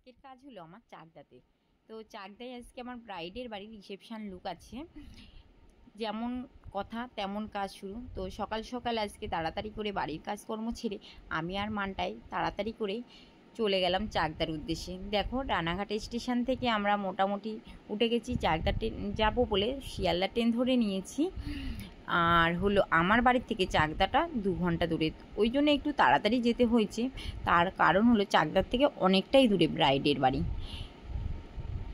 আজকের কাজ হলো আমার চাকদাতে। তো চাকদায় আজকে আমার ব্রাইডের বাড়ির রিসেপশন লুক আছে। যেমন কথা তেমন কাজ শুরু। তো সকাল সকাল আজকে তাড়াতাড়ি করে বাড়ির কাজকর্ম ছেড়ে আমি আর মানটাই তাড়াতাড়ি করে চলে গেলাম চাকদার উদ্দেশ্যে। দেখো, রানাঘাট স্টেশন থেকে আমরা মোটামুটি উঠে গেছি। চাকদা ট্রেন যাবো বলে শিয়ালদা ট্রেন ধরে নিয়েছি। আর হলো আমার বাড়ির থেকে চাকদাটা 2 ঘন্টা দূরে, ওই জন্য একটু তাড়াতাড়ি যেতে হয়েছে। তার কারণ হলো চাকদার থেকে অনেকটাই দূরে ব্রাইডের বাড়ি।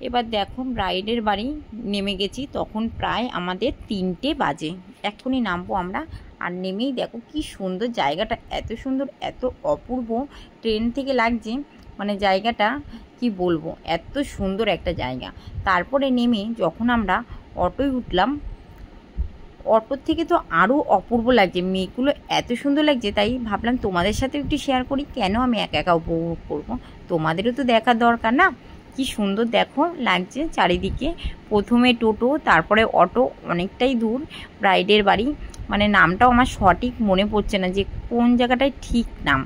এবার দেখো, ব্রাইডের বাড়ি নেমে গেছি, তখন প্রায় আমাদের 3টে বাজে। এখনই নামবো আমরা। আর নেমেই দেখো কি সুন্দর জায়গাটা, এত সুন্দর, এত অপূর্ব ট্রেন থেকে লাগছে, মানে জায়গাটা কি বলবো, এত সুন্দর একটা জায়গা। তারপরে নেমে যখন আমরা অটোয় উঠলাম, অটোর থেকে তো আরও অপূর্ব লাগছে, মেয়েগুলো এত সুন্দর লাগছে, তাই ভাবলাম তোমাদের সাথে একটু শেয়ার করি। কেন আমি একা একা উপভোগ করবো, তোমাদেরও তো দেখার দরকার না। কি সুন্দর দেখো লাগছে চারিদিকে। প্রথমে টোটো, তারপরে অটো, অনেকটাই দূর ব্রাইডের বাড়ি। মানে নামটাও আমার সঠিক মনে পড়ছে না যে কোন জায়গাটায় ঠিক নাম,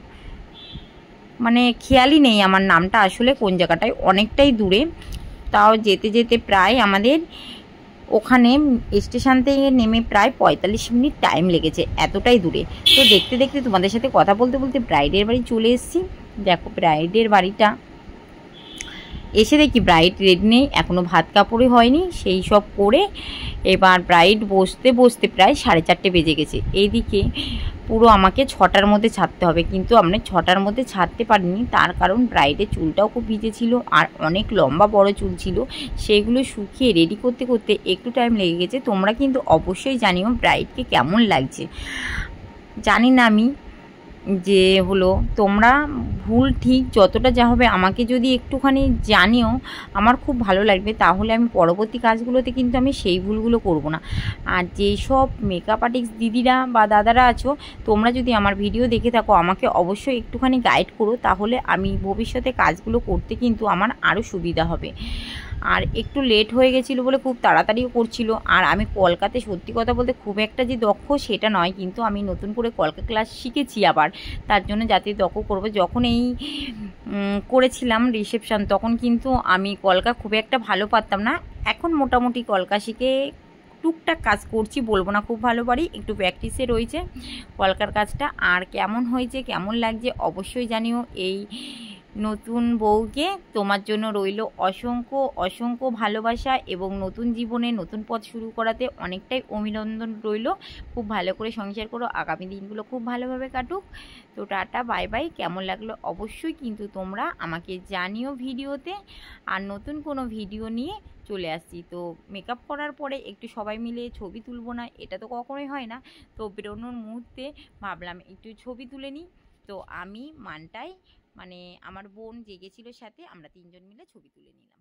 মানে খেয়ালই নেই আমার নামটা আসলে কোন জায়গাটায়, অনেকটাই দূরে। তাও যেতে যেতে প্রায় আমাদের ওখানে স্টেশন থেকে নেমে প্রায় 45 মিনিট টাইম লেগেছে, এতটাই দূরে। তো দেখতে দেখতে তোমাদের সাথে কথা বলতে বলতে ব্রাইডের বাড়ি চলে এসেছি। দেখো ব্রাইডের বাড়িটা এসে দেখি ব্রাইড রেডি নেই, এখনও ভাত কাপড়ে হয়নি, সেই সব করে এবার ব্রাইড বসতে বসতে প্রায় 4:30 বেজে গেছে। এইদিকে পুরো আমাকে 6টার মধ্যে ছাড়তে হবে, কিন্তু আমরা 6টার মধ্যে ছাড়তে পারিনি। তার কারণ ব্রাইডের চুলটাও খুব ভিজে ছিল, আর অনেক লম্বা বড় চুল ছিল, সেইগুলো শুকিয়ে রেডি করতে করতে একটু টাইম লেগে গেছে। তোমরা কিন্তু অবশ্যই জানিও ব্রাইডকে কেমন লাগছে। জানি না আমি যে হলো, তোমরা ভুল ঠিক যতটা যা হবে আমাকে যদি একটুখানি জানিও, আমার খুব ভালো লাগবে। তাহলে আমি পরবর্তী কাজগুলোতে কিন্তু আমি সেই ভুলগুলো করব না। আর যেই সব মেকআপ আর্টিস্ট দিদিরা বা দাদারা আছো, তোমরা যদি আমার ভিডিও দেখে থাকো, আমাকে অবশ্যই একটুখানি গাইড করো, তাহলে আমি ভবিষ্যতে কাজগুলো করতে কিন্তু আমার আরও সুবিধা হবে। আর একটু লেট হয়ে গেছিলো বলে খুব তাড়াতাড়িও করছিল। আর আমি কলকাতে সত্যি কথা বলতে খুব একটা যে দক্ষ সেটা নয়, কিন্তু আমি নতুন করে কলকা ক্লাস শিখেছি আবার, তার জন্য যাতে দক্ষ করব। যখন এই করেছিলাম রিসেপশন, তখন কিন্তু আমি কলকা খুব একটা ভালো পারতাম না। এখন মোটামুটি কলকা শিখে টুকটাক কাজ করছি, বলবো না খুব ভালো পারি, একটু প্র্যাকটিসে রয়েছে কলকার কাজটা। আর কেমন হয়েছে, কেমন লাগছে অবশ্যই জানিও। এই নতুন বউকে তোমার জন্য রইল অসংখ্য অসংখ্য ভালোবাসা, এবং নতুন জীবনে নতুন পথ শুরু করাতে অনেকটাই অভিনন্দন রইল। খুব ভালো করে সংসার করো, আগামী দিনগুলো খুব ভালোভাবে কাটুক। তো টাটা, বাই বাই। কেমন লাগলো অবশ্যই কিন্তু তোমরা আমাকে জানিও ভিডিওতে। আর নতুন কোনো ভিডিও নিয়ে চলে আসছি। তো মেকআপ করার পরে একটু সবাই মিলে ছবি তুলবো না, এটা তো কখনোই হয় না। তো বেরোনোর মুহূর্তে ভাবলাম একটু ছবি তুলে নিই। তো আমি মানটাই, মানে আমার বোন যে গেছিল সাথে, আমরা 3জন মিলে ছবি তুলে নিলাম।